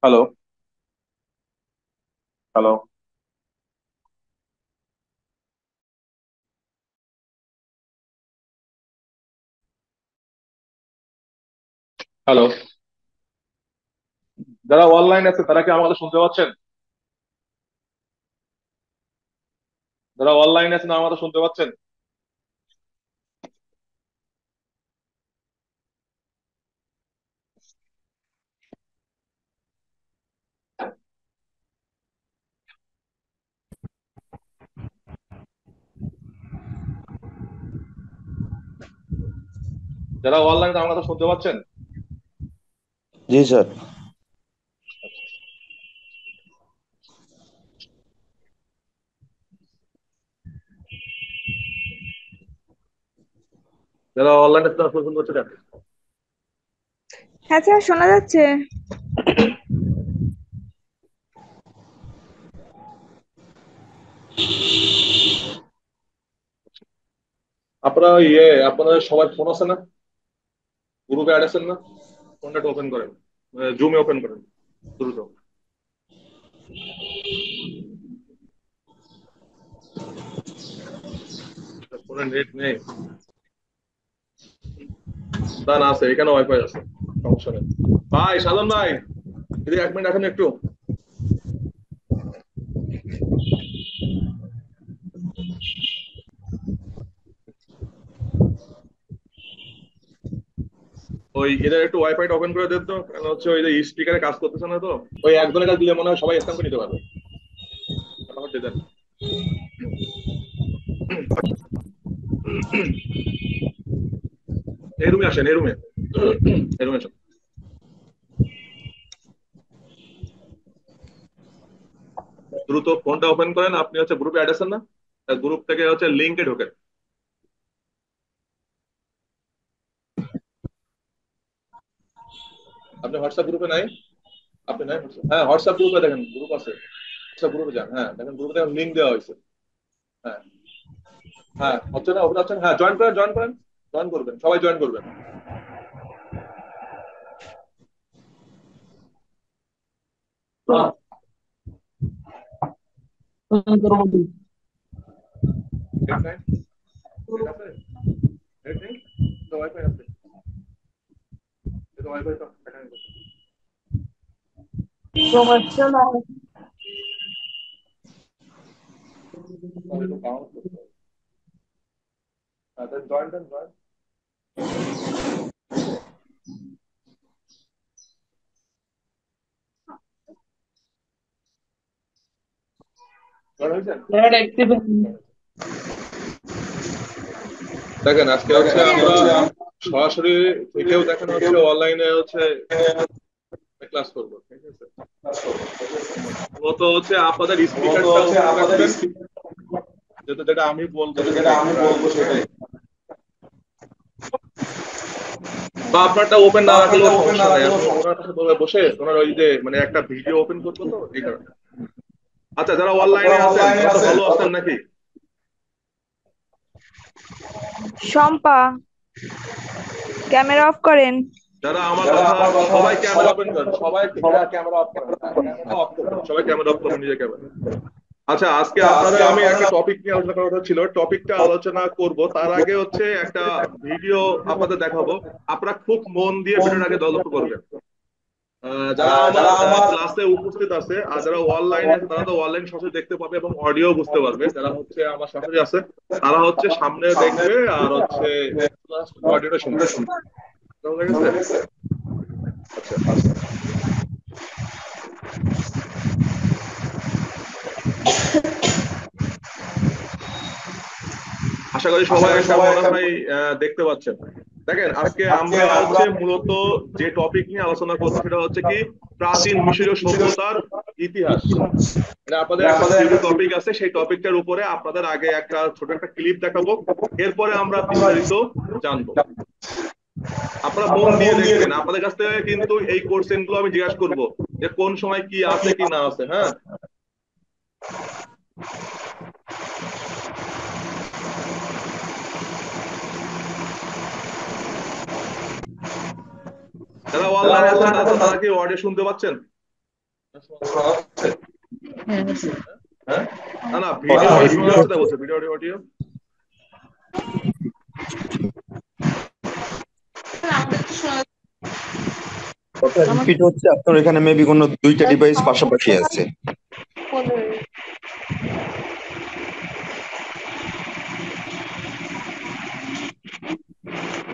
Hello. Hello. Hello. যারা online আছে তারা কি আমার কথা শুনতে পাচ্ছেন? যারা অনলাইন আছেন আমার কথা শুনতে পাচ্ছেন? যারা অনলাইনে আমার কথা শুনতে পাচ্ছেন? जी सर। যারা অনলাইনে আছে তারা শুনতে পাচ্ছেন? হ্যাঁ স্যার, শোনা যাচ্ছে। আপনাদের সবাই ফোন আছে না? গ্রুপে অ্যাড আছেন না? ফোনটা ওপেন করেন, জুমে ওপেন করেন দ্রুত। ফোনে নেট নেই? তা না, আছে, এখানে ওয়াইফাই আছে, সমস্যা নেই। ভাই সাধন ভাই, যদি 1 মিনিট এখন একটু। ওই এদের একটু ওয়াইফাইটা ওপেন করে দেন তো, কারণ হচ্ছে ওই যে স্পিকারে কাজ করতেছে না তো। ওই একজনের কাছে দিলে মনে হয় সবাই স্ক্যান করে নিতে পারবে। ফটাফট দিয়ে দেন। এই রুমে আসেন, এই রুমে, এই রুমে আসেন। দ্রুত ফোনটা ওপেন করেন। আপনি হচ্ছে গ্রুপে অ্যাড আছেন না? গ্রুপ থেকে হচ্ছে লিঙ্কে ঢোকেন। আপনি হোয়াটসঅ্যাপ গ্রুপে নাই? আপনি নাই হোয়াটসঅ্যাপ? হ্যাঁ, হোয়াটসঅ্যাপ গ্রুপে দেখেন, গ্রুপ আছে। হোয়াটসঅ্যাপ গ্রুপে যান, হ্যাঁ দেখেন গ্রুপে দেখেন লিঙ্ক দেওয়া হয়েছে। হ্যাঁ, হ্যাঁ হচ্ছে না, ওপেন আছেন, হ্যাঁ জয়েন করেন, জয়েন করেন, জয়েন করবেন, সবাই জয়েন করবেন। নেট নাই? নেট আছে? নেট নেই তো ওয়াইফাই আছে। ওয়াইফাই তো এখানে বসে। আপনার একটু কাউন্ট করতে হবে। হ্যাঁ, জয়েন দেন, জয়েন। জয়েন হয়েছেন? দেখেন আজকে হচ্ছে আমরা সরাসরি থেকেও দেখেন হচ্ছে অনলাইনে হচ্ছে ক্লাস করবো, ঠিক আছে? মূলত হচ্ছে আপনাদের স্পিকারটা ওপেন রাখবেন, যেটা যেটা আমি বলবো সেটাই। বা আপনারটা ওপেন না রাখলেও সমস্যা নাই, আমি ওনার পাশে বসে ওনার ওই যে মানে একটা ভিডিও ওপেন করবো তো এই কারণে। আচ্ছা, যারা অনলাইনে আছেন তারা তো ভালো আছেন নাকি? শম্পা, ক্যামেরা অফ করেন। যারা আমার কথা, সবাই ক্যামেরা ওপেন করেন, সবাই ক্যামেরা অফ করেন, হ্যাঁ ক্যামেরা অফ করবেন, সবাই ক্যামেরা অফ করবেন, নিজের ক্যামেরা। আচ্ছা, আজকে আপনাদের আমি একটা টপিক নিয়ে আলোচনা করার কথা ছিল, টপিকটা আলোচনা করব তার আগে হচ্ছে একটা ভিডিও আপনাদের দেখাবো। আপনারা খুব মন দিয়ে ভিডিওর আগে লক্ষ্য করবেন। যারা আমার ক্লাসে উপস্থিত আছে আর যারা অনলাইনে আছে তারা তো অনলাইন সরাসরি দেখতে পাবে এবং অডিও বুঝতে পারবে। যারা হচ্ছে আমার সরাসরি আছে তারা হচ্ছে সামনে দেখবে আর হচ্ছে অডিওটা শুনবে। বুঝা গেছে? আচ্ছা, আশা করি সবাই একটা মনে হয় দেখতে পাচ্ছেন। দেখেন আজকে আমরা হচ্ছে মূলত যে টপিক নিয়ে আলোচনা করবো সেটা হচ্ছে কি প্রাচীন মিশরীয় সভ্যতার ইতিহাস। মানে আপনাদের একটা থিওরি টপিক আছে, সেই টপিকটার উপরে আপনাদের আগে একটা ছোট একটা ক্লিপ দেখাবো, এরপরে আমরা বিস্তারিত জানবো। আপনারা মন দিয়ে দেখবেন, আপনাদের কাছ থেকে কিন্তু এই কোশ্চেন গুলো আমি জিজ্ঞাসা করবো যে কোন সময় কি আছে কি না আছে। হ্যাঁ, যারা অনলাইনে আছেন তারা কি অডিও শুনতে পাচ্ছেন? শোনা যাচ্ছে? হ্যাঁ, হ্যাঁ, না না, ভিডিও অডিও শোনা যাচ্ছে না বলছে, ভিডিও অডিও অডিও। রিপিট হচ্ছে আপনার এখানে মেবি কোনো দুইটা ডিভাইস পাশাপাশি আছে।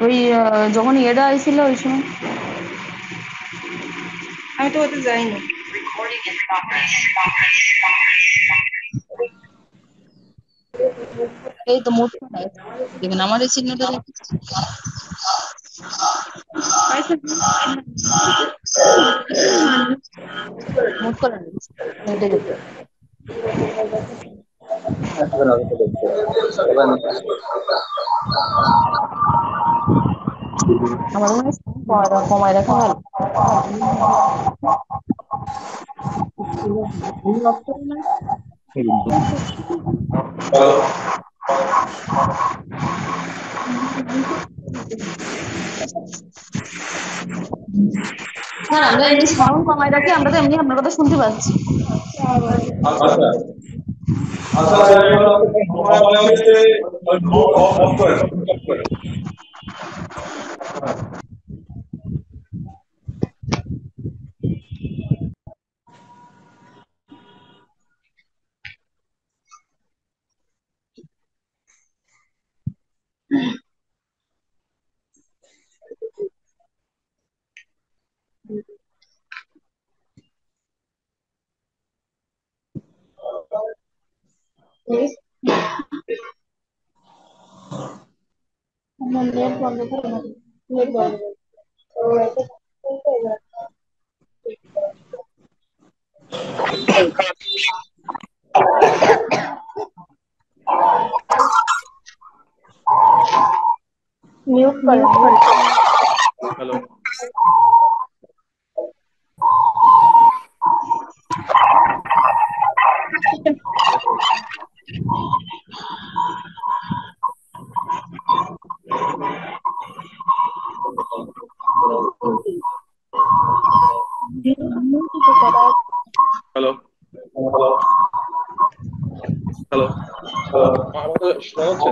ওই যখন ইয়েটা আইছিল ওই সময় আমি তো ওতে যাইনি। এই তো মোট দেখেন আমার এই চিহ্নটা মোট করেন এটা দেখতে আমার মনে হয় কমায় রাখা ভালো। হ্যালো, স্যার আমরা এমনি সাউন্ড কমায় রাখি, আমরা তো এমনি আপনার কথা শুনতে পাচ্ছি। আচ্ছা আচ্ছা, যাই হোক, তাহলে হচ্ছে অফ করেন, অফ করেন। নেট বন্ধ করে না, নেট বন্ধ করে। মিউট করে। হ্যালো, হ্যালো, হ্যালো, আমার কথা শোনা যাচ্ছে?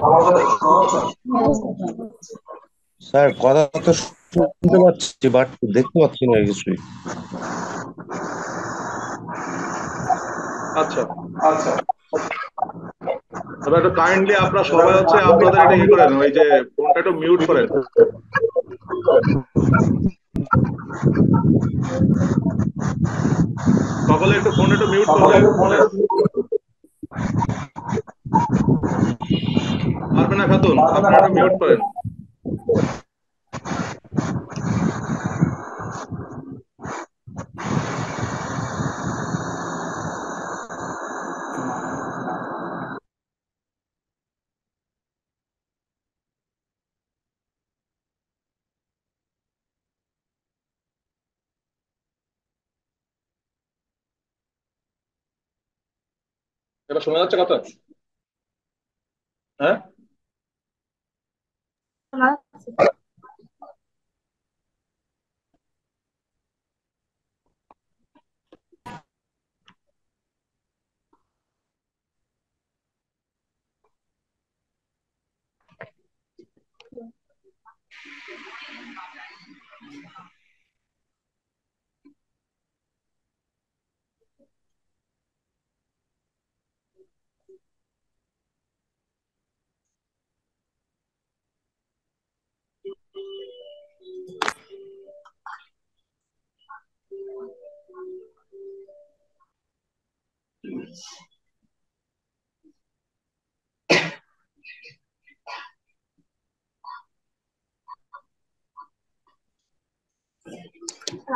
স্যার কথা তো শুনতে পাচ্ছি বাট দেখতে পাচ্ছি না কিছুই। আচ্ছা আচ্ছা, তবে একটু কাইন্ডলি আপনারা সবাই হচ্ছে আপনাদের এটা ইয়ে করেন, ওই যে ফোনটা একটু মিউট করেন। সকলে একটু ফোন একটু মিউট করবেন, প্লিজ। পারবেন না খাতুন, আপনারা একটু মিউট করেন। এবার শোনা যাচ্ছে কথা? হ্যাঁ,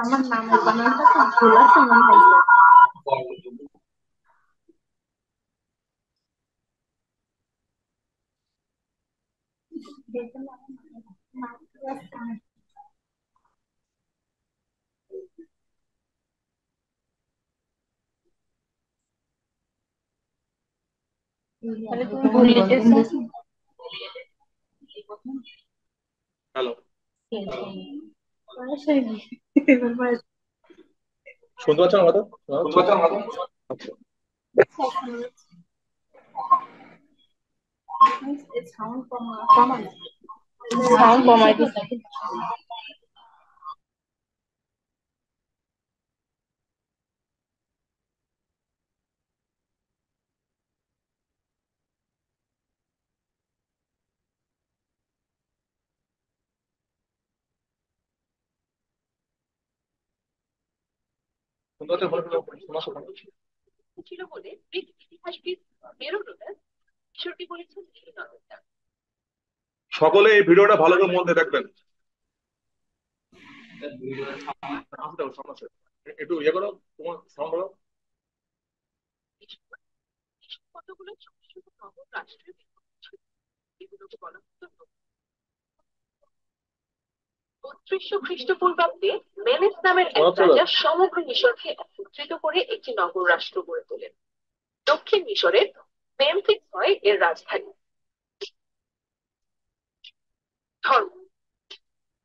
আমার নামের বানানটা খুব ভুল আছে মনে হয়। তাহলে তুমি ভুলিয়ে দিয়েছো। হ্যালো, শুনতে পাচ্ছেন আমার কথা? শোনা যাচ্ছে? আচ্ছা। সাউন্ড কমানো। সাউন্ড কমাই দিচ্ছি। শুনতে পাচ্ছেন? শোনা শোনা ছিল বলে গ্রিক ইতিহাসবিদ হেরোডোটাস বিষয়টি বলেছেন এই নরকটা। সকলে এই ভিডিওটা ভালো করে মন দিয়ে দেখবেন। একটু ইয়ে করো, তোমার সাউন্ড করো। এসব কতগুলো ছোট ছোট নগর রাষ্ট্রের বিভক্তি ছিল। এগুলোকে বলা হতো নগর। ৩২০০ খ্রিস্টপূর্বাব্দে মেনেস নামের এক রাজা সমগ্র মিশরকে একত্রিত করে একটি নগর রাষ্ট্র গড়ে তোলেন। দক্ষিণ মিশরের মেমফিস হয় এর রাজধানী। ধর্ম,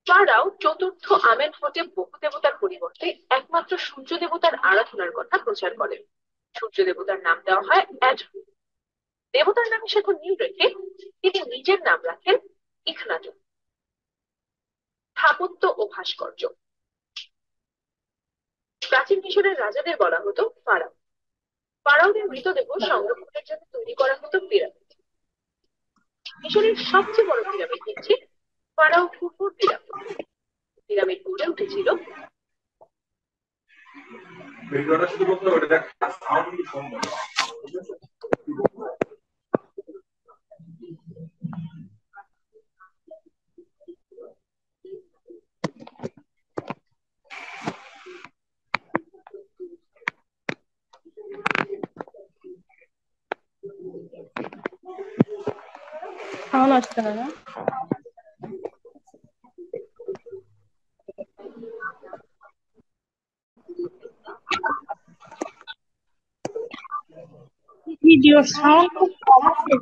ফারাও চতুর্থ আমেনহটেপ বহু দেবতার পরিবর্তে একমাত্র সূর্য দেবতার আরাধনার কথা প্রচার করেন। সূর্য দেবতার নাম দেওয়া হয় অ্যাডন। দেবতার নামের সাথে মিল রেখে তিনি নিজের নাম রাখেন ইখনাটন। স্থাপত্য ও ভাস্কর্য, প্রাচীন মিশরের রাজাদের বলা হতো ফারাও। ফারাওদের মৃতদেহ সংরক্ষণের জন্য তৈরি করা হতো পিরামিড। মিশরের সবচেয়ে বড় পিরামিড হচ্ছে ফারাও খুফুর পিরামিড। পিরামিড গড়ে উঠেছিল ভিডিওটা শুরু করতে হবে, দেখ সাউন্ড কি কম হবে। সাউন্ড আসছে না না? ভিডিও সাউন্ড খুব কম আসছে।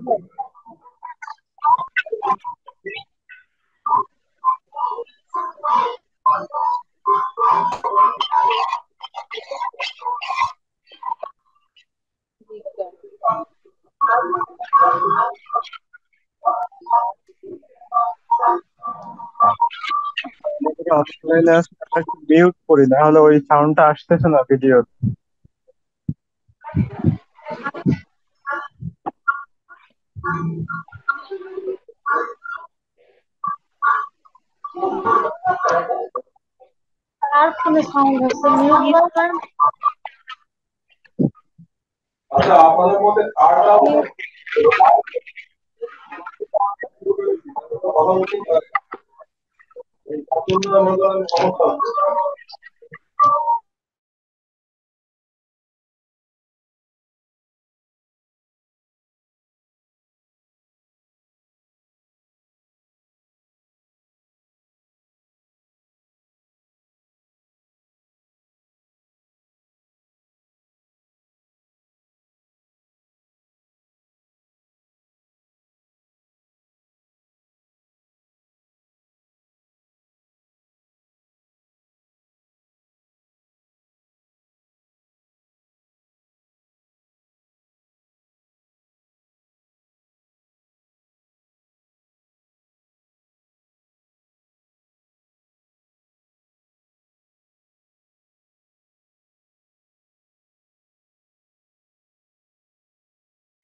অফলাইনে আসলে একটু মিউট করি, না হলে ওই সাউন্ডটা আসতেছে না ভিডিও। আর ফোনে সাউন্ড হচ্ছে, মিউট করেন। আচ্ছা, আপনাদের মধ্যে কারটা কথা বলতে পারে। এই পছন্দের মধ্যে সমস্যা হচ্ছে।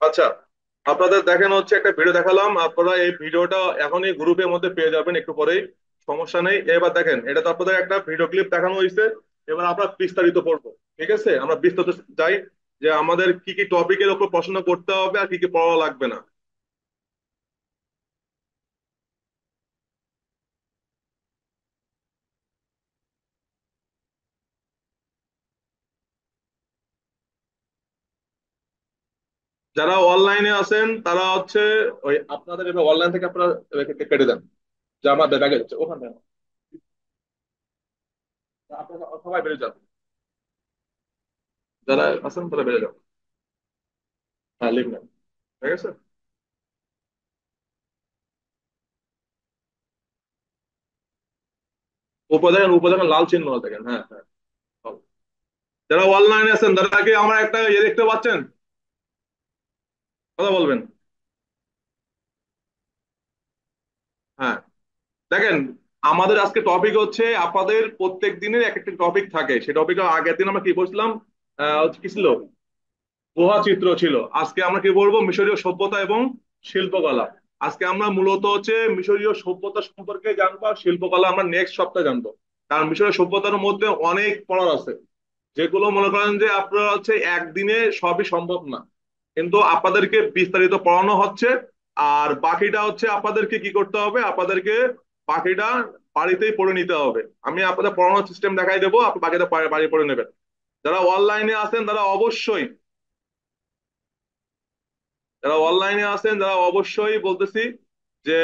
আচ্ছা, আপনাদের দেখানো হচ্ছে একটা ভিডিও দেখালাম, আপনারা এই ভিডিওটা এখনই গ্রুপের মধ্যে পেয়ে যাবেন একটু পরেই, সমস্যা নেই। এবার দেখেন, এটা তো আপনাদের একটা ভিডিও ক্লিপ দেখানো হয়েছে, এবার আমরা বিস্তারিত পড়বো। ঠিক আছে, আমরা বিস্তারিত যাই যে আমাদের কি কি টপিকের উপর পড়াশোনা করতে হবে আর কি কি পড়া লাগবে না। যারা অনলাইনে আছেন তারা হচ্ছে ওই আপনাদের এবার অনলাইন থেকে আপনারা কেটে দেন, যে আমার ব্যাগে হচ্ছে ওখানে আপনারা সবাই বেরিয়ে যান, যারা আছেন তারা বেরিয়ে যান। হ্যাঁ, লিখ নেন। ঠিক আছে, উপরে দেখেন, উপরে দেখেন লাল চিহ্ন দেখেন। হ্যাঁ হ্যাঁ, হবে। যারা অনলাইনে আছেন তারা কি আমার একটা ইয়ে দেখতে পাচ্ছেন? কথা বলবেন। হ্যাঁ, দেখেন, আমাদের আজকে টপিক হচ্ছে আপনাদের প্রত্যেক দিনের এক একটা টপিক থাকে, সেই টপিক আগের দিন আমরা কি বলছিলাম, কি ছিল, গুহা চিত্র ছিল। আজকে আমরা কি বলবো, মিশরীয় সভ্যতা এবং শিল্পকলা। আজকে আমরা মূলত হচ্ছে মিশরীয় সভ্যতা সম্পর্কে জানবো, আর শিল্পকলা আমরা নেক্সট সপ্তাহে জানবো। কারণ মিশরীয় সভ্যতার মধ্যে অনেক পড়ার আছে, যেগুলো মনে করেন যে আপনারা হচ্ছে একদিনে সবই সম্ভব না, কিন্তু আপনাদেরকে বিস্তারিত পড়ানো হচ্ছে। আর বাকিটা হচ্ছে আপনাদেরকে কি করতে হবে, আপনাদেরকে বাকিটা বাড়িতেই পড়ে নিতে হবে। আমি আপনাদের পড়ানোর সিস্টেম দেখাই দেবো, আপনি বাকিটা বাড়ি পড়ে নেবেন। যারা অনলাইনে আছেন তারা অবশ্যই, যারা অনলাইনে আছেন যারা অবশ্যই বলতেছি যে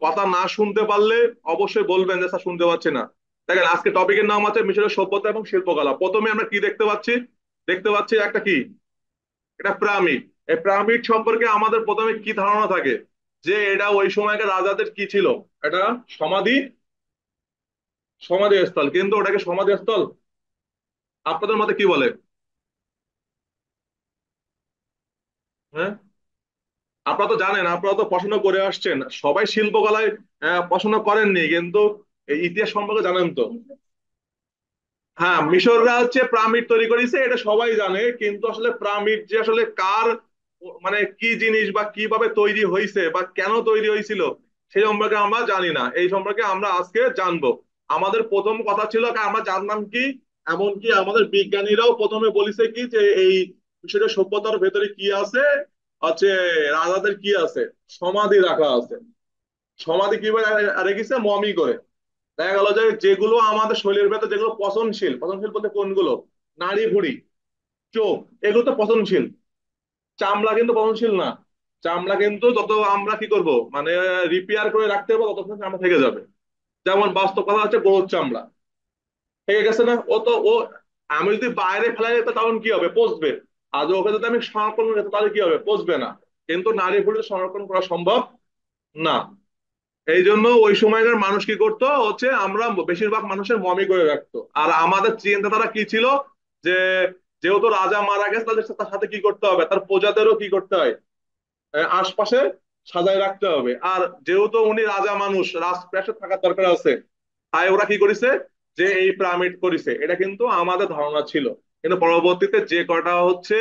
কথা না শুনতে পারলে অবশ্যই বলবেন যে স্যার শুনতে পাচ্ছি না। দেখেন, আজকে টপিকের নাম আছে মিশরের সভ্যতা এবং শিল্পকলা। প্রথমে আমরা কি দেখতে পাচ্ছি, দেখতে পাচ্ছি একটা কি, এটা পিরামিড। এই পিরামিড সম্পর্কে আমাদের প্রথমে কি ধারণা থাকে, যে এটা ওই সময়কার রাজাদের কি ছিল, এটা সমাধি, সমাধি স্থল। কিন্তু ওটাকে সমাধি স্থল আপনাদের মতে কি বলে? হ্যাঁ, আপনারা তো জানেন, আপনারা তো পড়াশোনা করে আসছেন, সবাই শিল্পকলায় পড়াশোনা করেননি, কিন্তু এই ইতিহাস সম্পর্কে জানেন তো। হ্যাঁ, মিশররা হচ্ছে পিরামিড তৈরি করেছে, এটা সবাই জানে, কিন্তু আসলে পিরামিড যে আসলে কার, মানে কি জিনিস বা কিভাবে তৈরি হয়েছে বা কেন তৈরি হয়েছিল, সেই সম্পর্কে আমরা জানি না। এই সম্পর্কে আমরা আজকে জানবো। আমাদের প্রথম কথা ছিল আমরা জানলাম কি, এমনকি আমাদের বিজ্ঞানীরাও প্রথমে বলেছে কি যে এই মিশরের সভ্যতার ভেতরে কি আছে, হচ্ছে রাজাদের কি আছে, সমাধি রাখা আছে। সমাধি কিভাবে রেখেছে, মমি করে। দেখা গেল যে যেগুলো আমাদের শরীরের ভেতর যেগুলো পচনশীল, পচনশীল বলতে কোনগুলো, নাড়ি ভুঁড়ি, চোখ, এগুলো তো পচনশীল। চামড়া কিন্তু পচনশীল না। চামড়া কিন্তু যত আমরা কি করব, মানে রিপেয়ার করে রাখতে পারবো ততক্ষণ চামড়া থেকে যাবে। যেমন বাস্তব কথা হচ্ছে গরুর চামড়া থেকে গেছে না, ও তো ও, আমি যদি বাইরে ফেলাই যেত তখন কি হবে, পচবে। আর ওকে যদি আমি সংরক্ষণ করে যেত তাহলে কি হবে, পচবে না। কিন্তু নাড়ি ভুঁড়ি সংরক্ষণ করা সম্ভব না। এই জন্য ওই সময়কার মানুষ কি করতো হচ্ছে, আমরা বেশিরভাগ মানুষের মমি করে রাখতো। আর আমাদের চিন্তাধারা কি ছিল, যে যেহেতু রাজা মারা গেছে তাদের তার সাথে কি করতে হবে, তার প্রজাদেরও কি করতে হয়, আশপাশে সাজায় রাখতে হবে। আর যেহেতু উনি রাজা মানুষ, রাজপ্রাসাদ থাকার দরকার আছে, তাই ওরা কি করেছে, যে এই পিরামিড করেছে। এটা কিন্তু আমাদের ধারণা ছিল, কিন্তু পরবর্তীতে যে কটা হচ্ছে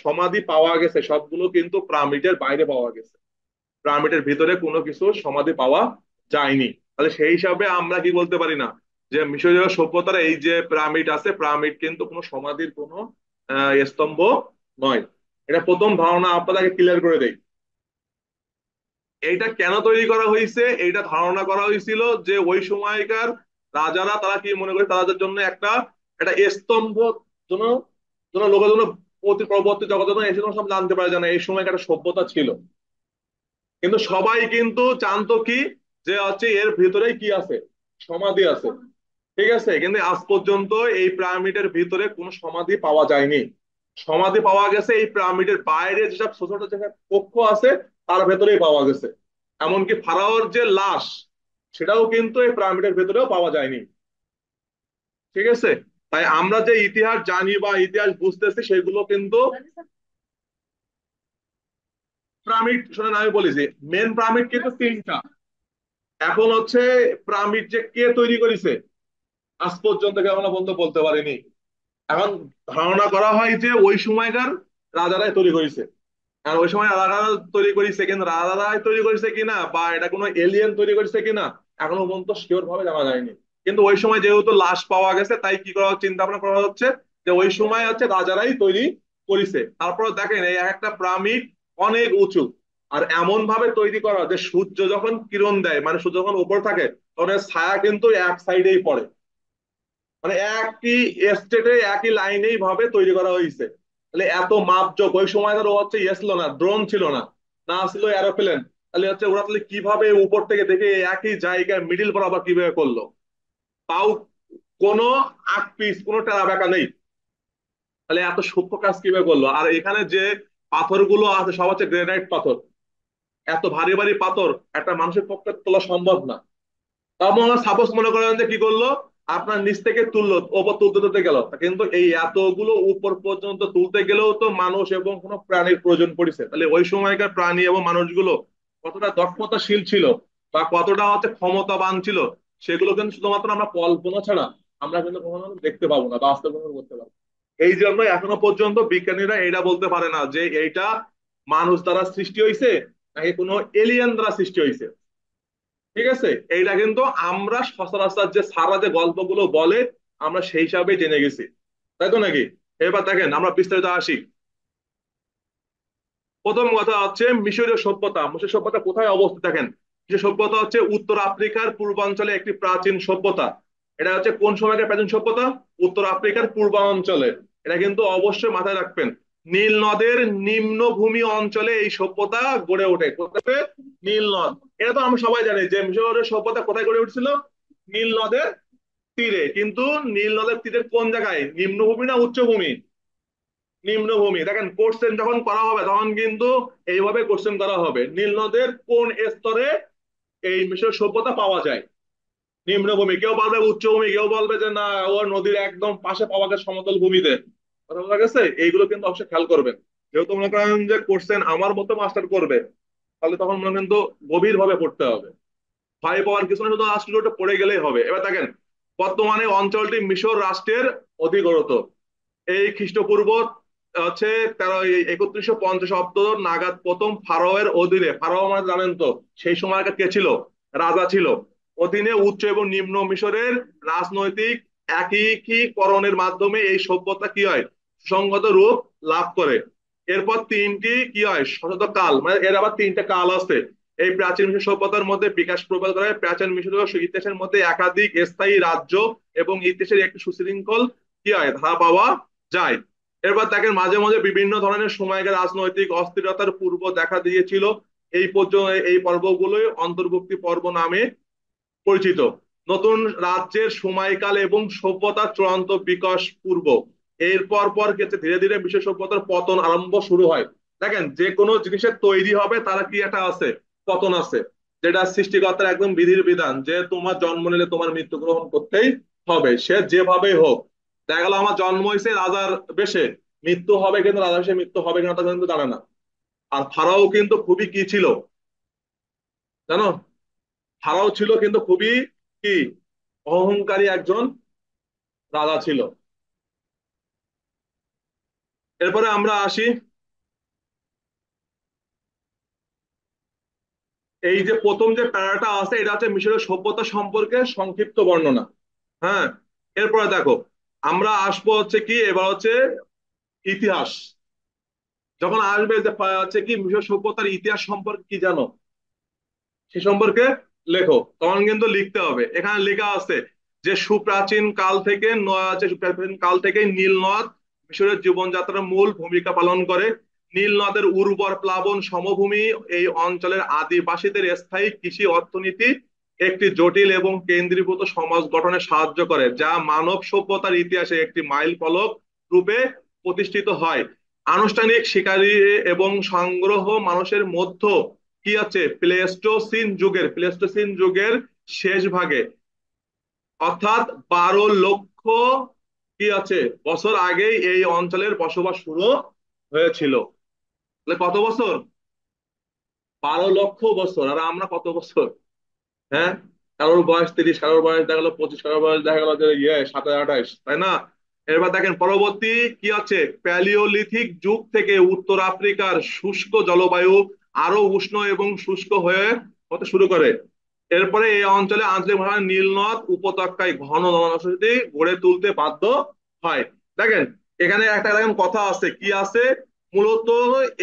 সমাধি পাওয়া গেছে সবগুলো কিন্তু পিরামিডের বাইরে পাওয়া গেছে। পিরামিডের ভিতরে কোনো কিছু সমাধি পাওয়া যায়নি। তাহলে সেই হিসাবে আমরা কি বলতে পারি না যে মিশরীয় সভ্যতার এই যে পিরামিড আছে, পিরামিড কিন্তু কোনো সমাধির কোনো স্তম্ভ নয়। এটা প্রথম ধারণা আপনাদেরকে ক্লিয়ার করে দেই। এইটা কেন তৈরি করা হয়েছে, এইটা ধারণা করা হয়েছিল যে ওই সময়কার রাজারা তারা কি মনে করে, তাদের জন্য একটা একটা স্তম্ভ, যেন যেন লোকের জন্য পরবর্তী জগতের জন্য এই সব জানতে পারে যেন এই সময়কার একটা সভ্যতা ছিল। কিন্তু সবাই কিন্তু জানতো কি, যে হচ্ছে এর ভিতরে কি আছে, সমাধি আছে। ঠিক আছে, কিন্তু আজ পর্যন্ত এই পিরামিডের ভিতরে কোনো সমাধি পাওয়া যায়নি। সমাধি পাওয়া গেছে এই পিরামিডের বাইরে যেসব ছোট ছোট যেসব কক্ষ আছে তার ভেতরেই পাওয়া গেছে। এমনকি ফারাওর যে লাশ, সেটাও কিন্তু এই পিরামিডের ভেতরেও পাওয়া যায়নি। ঠিক আছে, তাই আমরা যে ইতিহাস জানি বা ইতিহাস বুঝতেছি সেগুলো কিন্তু, পিরামিড শোনেন আমি বলেছি, মেন পিরামিড কিন্তু তিনটা। এখন হচ্ছে পিরামিড যে কে তৈরি করেছে আজ পর্যন্ত কেউ আমরা বন্ধু বলতে পারিনি। এখন ধারণা করা হয় যে ওই সময়কার রাজারাই তৈরি করেছে। আর ওই সময় রাজারা তৈরি করেছে, কিন্তু রাজারাই তৈরি করেছে কিনা বা এটা কোনো এলিয়েন তৈরি করেছে কিনা এখনো পর্যন্ত শিওর ভাবে জানা যায়নি। কিন্তু ওই সময় যেহেতু লাশ পাওয়া গেছে, তাই কি করা চিন্তা ভাবনা করা হচ্ছে যে ওই সময় হচ্ছে রাজারাই তৈরি করেছে। তারপর দেখেন এই একটা পিরামিড অনেক উঁচু, আর এমন ভাবে তৈরি করা যে সূর্য যখন কিরণ দেয়, মানে সূর্য যখন উপর থাকে তখন এর ছায়া কিন্তু এক সাইডেই পড়ে। মানে একই স্টেটে একই লাইনেই ভাবে তৈরি করা হয়েছে। তাহলে এত মাপজোক, ওই সময় ধরো হচ্ছে ইয়ে ছিল না, ড্রোন ছিল না, না ছিল এরোপ্লেন। তাহলে হচ্ছে ওরা তাহলে কিভাবে উপর থেকে দেখে একই জায়গায় মিডিল বরাবর কিভাবে করলো, তাও কোনো আট পিস কোনো টেরা বেঁকা নেই। তাহলে এত সূক্ষ্ম কাজ কিভাবে করলো? আর এখানে যে পাথরগুলো আছে সব হচ্ছে গ্রেনাইট পাথর। এত ভারী ভারী পাথর একটা মানুষের পক্ষে তোলা সম্ভব না। তারপর সাপোজ মনে করেন যে কি করলো, আপনার নিচ থেকে তুললো, ওপর তুলতে তুলতে গেল, কিন্তু এই এতগুলো উপর পর্যন্ত তুলতে গেলেও তো মানুষ এবং কোনো প্রাণীর প্রয়োজন পড়েছে। তাহলে ওই সময়কার প্রাণী এবং মানুষগুলো কতটা দক্ষতাশীল ছিল বা কতটা ক্ষমতাবান ছিল, সেগুলো কিন্তু শুধুমাত্র আমরা কল্পনা ছাড়া আমরা কিন্তু কখনো দেখতে পাবো না, বাস্তবায়ন করতে পারবো না। এই জন্য এখনো পর্যন্ত বিজ্ঞানীরা এটা বলতে পারে না যে এইটা মানুষ দ্বারা সৃষ্টি হয়েছে নাকি কোনো এলিয়েন দ্বারা সৃষ্টি হয়েছে। ঠিক আছে, এইটা কিন্তু আমরা সচরাচর যে সারা যে গল্পগুলো বলে আমরা সেই হিসাবে জেনে গেছি, তাই তো নাকি? এবার দেখেন আমরা বিস্তারিত আসি। প্রথম কথা হচ্ছে মিশরীয় সভ্যতা। মিশর সভ্যতা কোথায় অবস্থিত দেখেন। মিশর সভ্যতা হচ্ছে উত্তর আফ্রিকার পূর্বাঞ্চলে একটি প্রাচীন সভ্যতা। এটা হচ্ছে কোন সময়কার প্রাচীন সভ্যতা? উত্তর আফ্রিকার পূর্বাঞ্চলে। এটা কিন্তু অবশ্যই মাথায় রাখবেন। নীল নদের নিম্নভূমি অঞ্চলে এই সভ্যতা গড়ে ওঠে। কোথায়? নীল নদ। এটা তো আমরা সবাই জানি যে মিশরের সভ্যতা কোথায় গড়ে উঠছিল? নীল নদের তীরে। কিন্তু নীল নদের তীরের কোন জায়গায়, নিম্নভূমি না উচ্চভূমি? নিম্নভূমি। দেখেন কোশ্চেন যখন করা হবে তখন কিন্তু এইভাবে কোশ্চেন করা হবে, নীল নদের কোন স্তরে এই মিশর সভ্যতা পাওয়া যায়? নিম্নভূমি। কেউ বলবে উচ্চভূমি, কেউ বলবে যে না ও নদীর একদম পাশে পাওয়া যায় সমতল ভূমিতে। কথা বোঝা গেছে? এইগুলো কিন্তু অবশ্যই খেয়াল করবেন। যেহেতু মনে করেন যে কোশ্চেন আমার মতো মাস্টার করবে, তাহলে তখন মনে কিন্তু গভীর ভাবে পড়তে হবে। ভয় পাওয়ার কিছু না, শুধু আসলে পড়ে গেলেই হবে। এবার দেখেন বর্তমানে অঞ্চলটি মিশর রাষ্ট্রের অধিগত। এই খ্রিস্টপূর্ব হচ্ছে 3150 অব্দ নাগাদ প্রথম ফারাওয়ের অধীনে, ফারাও মানে জানেন তো সেই সময়কার কে ছিল? রাজা ছিল। অধীনে উচ্চ এবং নিম্ন মিশরের রাজনৈতিক একীকরণের মাধ্যমে এই সভ্যতা কি হয়, সুসংগত রূপ লাভ করে। এরপর তিনটি কি হয়, শত কাল, মানে এর আবার তিনটা কাল আছে। এই প্রাচীন মিশর সভ্যতার মধ্যে বিকাশ প্রবাদ করে। প্রাচীন মিশরীয় ইতিহাসের মধ্যে একাধিক স্থায়ী রাজ্য এবং ইতিহাসের একটি সুশৃঙ্খল কি হয় ধারা পাওয়া যায়। এরপর দেখেন মাঝে মাঝে বিভিন্ন ধরনের সময়কার রাজনৈতিক অস্থিরতার পূর্ব দেখা দিয়েছিল। এই পর্যন্ত এই পর্বগুলোই অন্তর্ভুক্তি পর্ব নামে পরিচিত। নতুন রাজ্যের সময়কাল এবং সভ্যতার চূড়ান্ত বিকাশ পূর্ব। এরপর পর ক্ষেত্রে ধীরে ধীরে বিশ্ব সভ্যতার পতন আরম্ভ শুরু হয়। দেখেন যে কোনো জিনিসের তৈরি হবে তারা কি একটা আছে, পতন আছে, যেটা সৃষ্টিকর্তার একদম বিধির বিধান যে তোমার জন্ম নিলে তোমার মৃত্যু গ্রহণ করতেই হবে, সে যেভাবেই হোক। দেখা গেল আমার জন্ম হয়েছে রাজার বেশে, মৃত্যু হবে কিন্তু রাজা বেশে মৃত্যু হবে কিনা তা কিন্তু জানে না। আর ফারাও কিন্তু খুবই কি ছিল জানো? ফারাও ছিল কিন্তু খুবই কি অহংকারী একজন রাজা ছিল। এরপরে আমরা আসি এই যে প্রথম যে প্যারাটা আছে, এটা হচ্ছে মিশরের সভ্যতা সম্পর্কে সংক্ষিপ্ত বর্ণনা। হ্যাঁ, এরপরে দেখো আমরা আসবো হচ্ছে কি, এবার হচ্ছে ইতিহাস। যখন আসবে যে হচ্ছে কি মিশর সভ্যতার ইতিহাস সম্পর্কে কি জানো সে সম্পর্কে লেখো, তখন কিন্তু লিখতে হবে। এখানে লেখা আছে যে সুপ্রাচীন কাল থেকে সুপ্রাচীন কাল থেকে নীল নদ মিশরের জীবনযাত্রার মূল ভূমিকা পালন করে। নীল নদের উর্বর প্লাবন সমভূমি এই অঞ্চলের আদিবাসীদের স্থায়ী কৃষি অর্থনীতি একটি জটিল এবং কেন্দ্রীভূত সমাজ গঠনে সাহায্য করে, যা মানব সভ্যতার ইতিহাসে একটি মাইল ফলক রূপে প্রতিষ্ঠিত হয়। আনুষ্ঠানিক শিকারী এবং সংগ্রহ মানুষের মধ্যে কি আছে প্লেস্টোসিন যুগের শেষ ভাগে, অর্থাৎ 12 লক্ষ কি আছে বছর আগেই এই অঞ্চলের বসবাস শুরু হয়েছিল। তাহলে কত বছর? 12 লক্ষ বছর। আর আমরা কত বছর? হ্যাঁ, কারোর বয়স 30, কারোর বয়স দেখা গেলো 25, কারোর বয়স দেখা গেলো যে 27, 28, তাই না? এবার দেখেন পরবর্তী কি আছে, প্যালিওলিথিক যুগ থেকে উত্তর আফ্রিকার শুষ্ক জলবায়ু আরো উষ্ণ এবং শুষ্ক হতে শুরু করে। এরপরে এই অঞ্চলে আঞ্চলিক ভাষা নীল নদ উপত্যকায় ঘন জনবসতি গড়ে তুলতে বাধ্য হয়। দেখেন এখানে একটা দেখেন কথা আছে, কি আছে? মূলত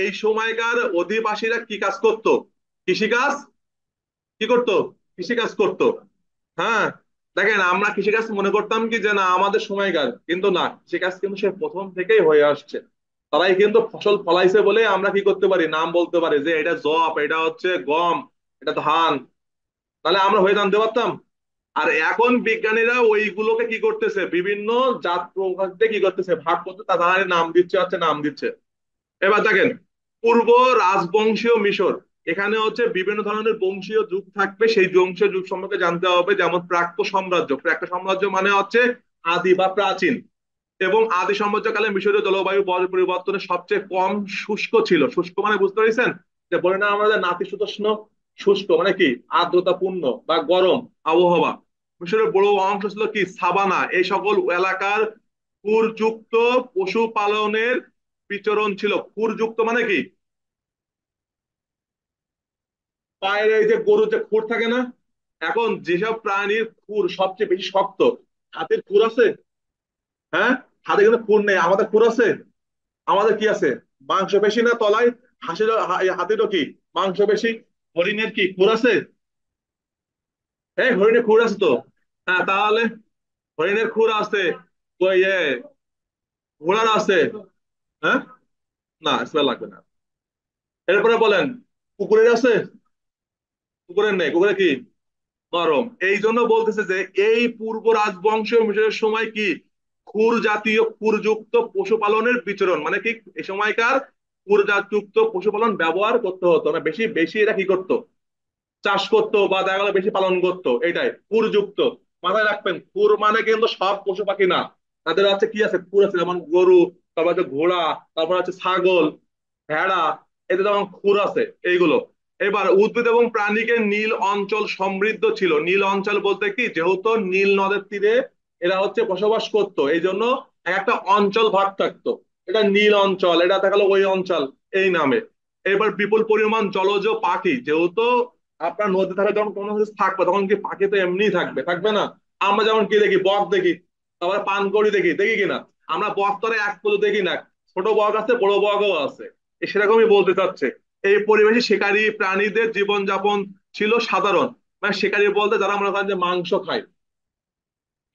এই সময়কার অধিবাসীরা কি কাজ করত? কৃষিকাজ। কি করতো? কৃষিকাজ করতো। হ্যাঁ, দেখেন আমরা কৃষিকাজ মনে করতাম কি যে না আমাদের সময়কার, কিন্তু না, কৃষিকাজ কিন্তু সে প্রথম থেকেই হয়ে আসছে। তারাই কিন্তু ফসল ফলাইছে বলে আমরা কি করতে পারি, নাম বলতে পারি যে এটা জব, এটা হচ্ছে গম, এটা ধান। তাহলে আমরা হয়ে জানতে পারতাম। আর এখন বিজ্ঞানীরা ওইগুলোকে কি করতেছে, বিভিন্ন জাত প্রকাশে কি করতেছে, ভাগ করতে তাদের নাম দিচ্ছে, নাম দিচ্ছে। এবার দেখেন পূর্ব রাজবংশীয় মিশর। এখানে হচ্ছে বিভিন্ন ধরনের বংশীয় যুগ থাকবে, সেই বংশীয় যুগ সম্পর্কে জানতে হবে। যেমন প্রাক্য সাম্রাজ্য, প্রাক্য সাম্রাজ্য মানে হচ্ছে আদি বা প্রাচীন। এবং আদি সাম্রাজ্যকালে মিশরীয় জলবায়ু পরিবর্তনের সবচেয়ে কম শুষ্ক ছিল। শুষ্ক মানে বুঝতে পেরেছেন, যে বলে না আমাদের নাতিশীতোষ্ণ, শুষ্ক মানে কি আর্দ্রতাপূর্ণ বা গরম আবহাওয়া। মিশরের বড় অংশ ছিল কি সাবানা। এই সকল এলাকার খুরযুক্ত পশুপালনের বিচরণ ছিল। খুরযুক্ত মানে কি পায়ের এই যে গরুর যে খুর থাকে না, এখন যেসব প্রাণীর খুর সবচেয়ে বেশি শক্ত, হাতের খুর আছে? হ্যাঁ, হাতে কিন্তু খুর নেই, আমাদের খুর আছে। আমাদের কি আছে? মাংসপেশি না তলায়? হাসির হাতিরও কি মাংসপেশি? হরিণের কি খুর আছে? এই হরিণের খুর আছে তো। হ্যাঁ, তাহলে হরিণের খুর আছে, ওই ঘোড়ার আছে। হ্যাঁ, না স্মেল লাগবে না। এরপরে বলেন কুকুরের আছে? কুকুরের নেই, কুকুরের কি গরম। এই জন্য বলতেছে যে এই পূর্ব রাজবংশীয় মিশরের সময় কি খুর জাতীয় খুরযুক্ত পশুপালনের বিচরণ মানে কি এই সময়কার খুরজাতযুক্ত পশুপালন ব্যবহার করতে হতো না। বেশি বেশি এরা কি করতো, চাষ করতো বা দেখা গেলো বেশি পালন করতো। এটাই খুরযুক্ত। মাথায় রাখবেন, খুর মানে কিন্তু সব পশু পাখি না, তাদের আছে কি আছে খুর আছে, যেমন গরু, তারপর আছে ঘোড়া, তারপর আছে ছাগল, ভেড়া, এতে যেমন খুর আছে এইগুলো। এবার উদ্ভিদ এবং প্রাণীকে নীল অঞ্চল সমৃদ্ধ ছিল। নীল অঞ্চল বলতে কি, যেহেতু নীল নদের তীরে এরা হচ্ছে বসবাস করতো, এই জন্য একটা অঞ্চল ভাগ থাকতো। এটা নীল অঞ্চল, এটা দেখালো ওই অঞ্চল এই নামে। এবার বিপুল পরিমাণ জলজ পাখি, যেহেতু আপনার নদী ধারে যখন কোনো কিছু থাকবে তখন কি পাখি তো এমনিই থাকবে, থাকবে না? আমরা যেমন কি দেখি, বক দেখি, তারপরে পানকড়ি দেখি, দেখি কিনা? আমরা বক তরে এক পর্যন্ত দেখি না, ছোট বক আছে, বড় বকও আছে। সেরকমই বলতে চাচ্ছে। এই পরিবেশে শিকারী প্রাণীদের জীবনযাপন ছিল সাধারণ। মানে শিকারী বলতে যারা মনে করেন যে মাংস খায়,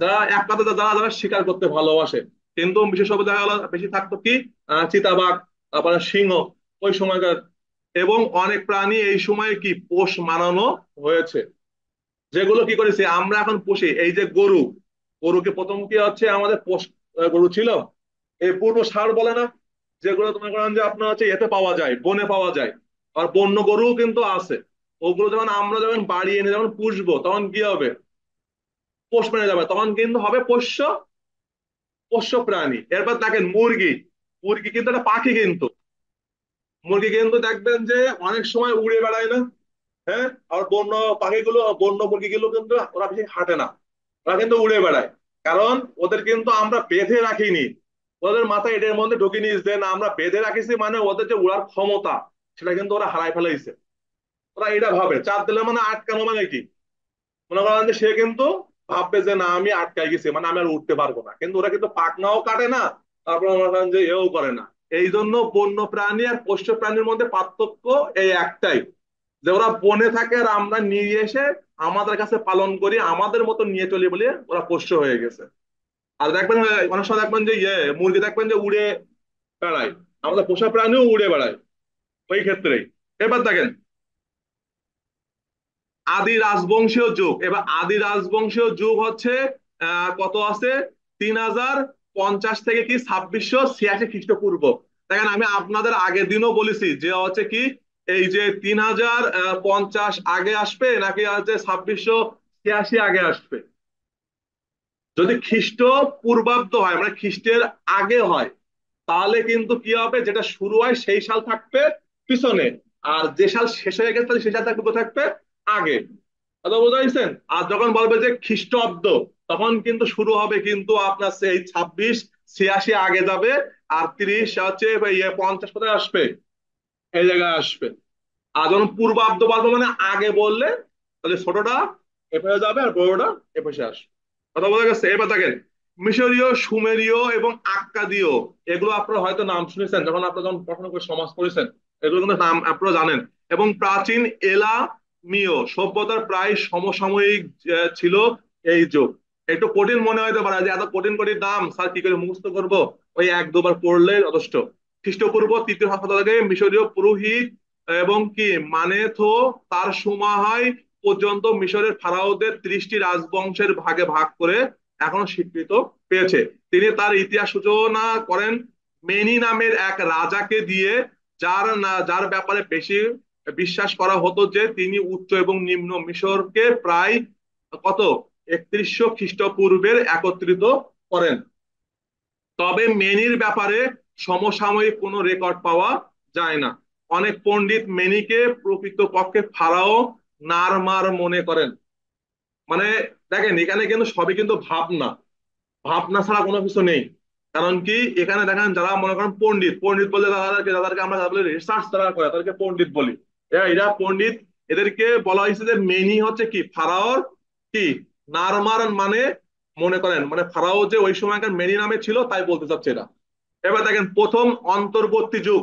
যারা এক কথাতে যারা যারা শিকার করতে ভালোবাসে। কিন্তু বিশেষভাবে দেখা গেল বেশি থাকতো কি চিতাবাঘ, তারপরে সিংহ ওই সময়কার। এবং অনেক প্রাণী এই সময় কি পোষ মানানো হয়েছে, যেগুলো কি করেছে আমরা এখন পুষি। এই যে গরু, গরুকে প্রথম কি হচ্ছে আমাদের পোষ গরু ছিল, এই পূর্ব ষাঁড় বলে না, যেগুলো তোমার করেন যে আপনার হচ্ছে এতে পাওয়া যায়, বনে পাওয়া যায়। আর বন্য গরুও কিন্তু আছে। ওগুলো যখন আমরা যখন বাড়ি এনে যখন পুষবো তখন কি হবে, পোষ মেনে যাবে, তখন কিন্তু হবে পোষ্য, পোষ্য প্রাণী। এরপর দেখেন মুরগি, মুরগি কিন্তু একটা পাখি কিন্তু। মুরগি কিন্তু দেখবেন যে অনেক সময় উড়ে বেড়ায় না? হ্যাঁ, আর বন্য পাখিগুলো, বন্য মুরগিগুলো কিন্তু ওরা বেশি হাঁটে না, ওরা কিন্তু উড়ে বেড়ায়। কারণ ওদের কিন্তু আমরা বেঁধে রাখিনি, ওদের মাথায় এটার মধ্যে ঢুকে নিয়েছে যে না আমরা বেঁধে রাখিছি মানে ওদের যে উড়ার ক্ষমতা সেটা কিন্তু ওরা হারাই ফেলাইছে। ওরা এটা ভাবে চাপ দিলে মানে আটকানো মানে কি, মনে করেন যে সে কিন্তু ভাববে যে না আমি আটকাই গেছি মানে আমি আর উঠতে পারবো না, কিন্তু ওরা কিন্তু পাখনাও কাটে না, তারপর মনে করেন যে এও করে না। এই জন্য বন্য প্রাণী আর পোষ্য প্রাণীর মধ্যে পার্থক্য এই একটাই, যে ওরা বনে থাকে আর আমরা নিয়ে এসে আমাদের কাছে পালন করি, আমাদের মতো নিয়ে চলি বলে ওরা পোষ্য হয়ে গেছে। আর দেখবেন অনেক সময় দেখবেন যে মুরগি দেখবেন যে উড়ে বেড়ায়, আমাদের পোষা প্রাণীও উড়ে বেড়ায় ওই ক্ষেত্রেই। এবার দেখেন আদি রাজবংশীয় যুগ। এবার আদি রাজবংশীয় যুগ হচ্ছে কত আছে, 3050 থেকে কি 2686 খ্রিস্টপূর্ব। দেখেন আমি আপনাদের আগের দিনও বলেছি যে হচ্ছে কি এই যে 3050 আগে আসবে নাকি হচ্ছে 2686 আগে আসবে। যদি খ্রিস্ট পূর্বাব্দ হয় মানে খ্রিস্টের আগে হয়, তাহলে কিন্তু কি হবে, যেটা শুরু হয় সেই সাল থাকবে পিছনে, আর যে সাল শেষ হয়ে গেছে তাহলে সেই সাল থাকবে থাকবে আগে। কথা বোঝা যাচ্ছেন? আর যখন বলবে যে খ্রিস্টাব্দ, তখন কিন্তু শুরু হবে কিন্তু আপনার সেই 2686 আগে যাবে, আর 30 হচ্ছে 50 কোথায় আসবে, এই জায়গায় আসবে। আর যখন পূর্বাব্দ বলবো মানে আগে বললে, তাহলে ছোটটা এপাশে যাবে আর বড়টা এপাশে আসবে। কথা বোঝা গেছে? এবার দেখেন মিশরীয়, সুমেরীয় এবং আক্কাদীয়, এগুলো আপনারা হয়তো নাম শুনেছেন যখন আপনারা যখন পড়াশোনা করে সমাজ পড়েছেন, এগুলো কিন্তু নাম আপনারা জানেন। এবং প্রাচীন এলামীয় সভ্যতার প্রায় সমসাময়িক ছিল এই যুগ। একটু কঠিন মনে হতে পারে যে এত কঠিন কঠিন নাম স্যার কি করে মুখস্থ করবো, ওই এক দুবার পড়লে যথেষ্ট। খ্রিস্টপূর্ব 3য় শতাব্দীতে মিশরীয় পুরোহিত এবং কি মানেথো তার সুমাহাই পর্যন্ত মিশরের ফারাওদের 30টি রাজবংশের ভাগে ভাগ করে এখনো স্বীকৃত পেয়েছে। তিনি তার ইতিহাস সূচনা করেন মেনি নামের এক রাজাকে দিয়ে, যার ব্যাপারে বেশি বিশ্বাস করা হতো যে তিনি উচ্চ এবং নিম্ন মিশরকে প্রায় কত 3100 খ্রিস্টপূর্বের একত্রিত করেন। তবে মেনির ব্যাপারে সমসাময়িক কোনো রেকর্ড পাওয়া যায় না। অনেক পণ্ডিত মেনিকে প্রকৃতপক্ষে ফারাও নারমার মনে করেন। মানে দেখেন এখানে কিন্তু সবই কিন্তু ভাবনা, ভাবনা ছাড়া কোনো কিছু নেই। কারণ কি এখানে দেখেন যারা মনে করেন পণ্ডিত, পণ্ডিত বলতে যাদেরকে আমরা যারা বলি রিসার্চ যারা করে তাদেরকে পণ্ডিত বলি। এরা পণ্ডিত, এদেরকে বলা হয়েছে যে মেনি হচ্ছে কি ফারাওর কি নারমার মানে মনে করেন, মানে ফারাও যে ওই সময়কার মেনি নামে ছিল তাই বলতে চাচ্ছে এরা। এবার দেখেন প্রথম অন্তর্বর্তী যুগ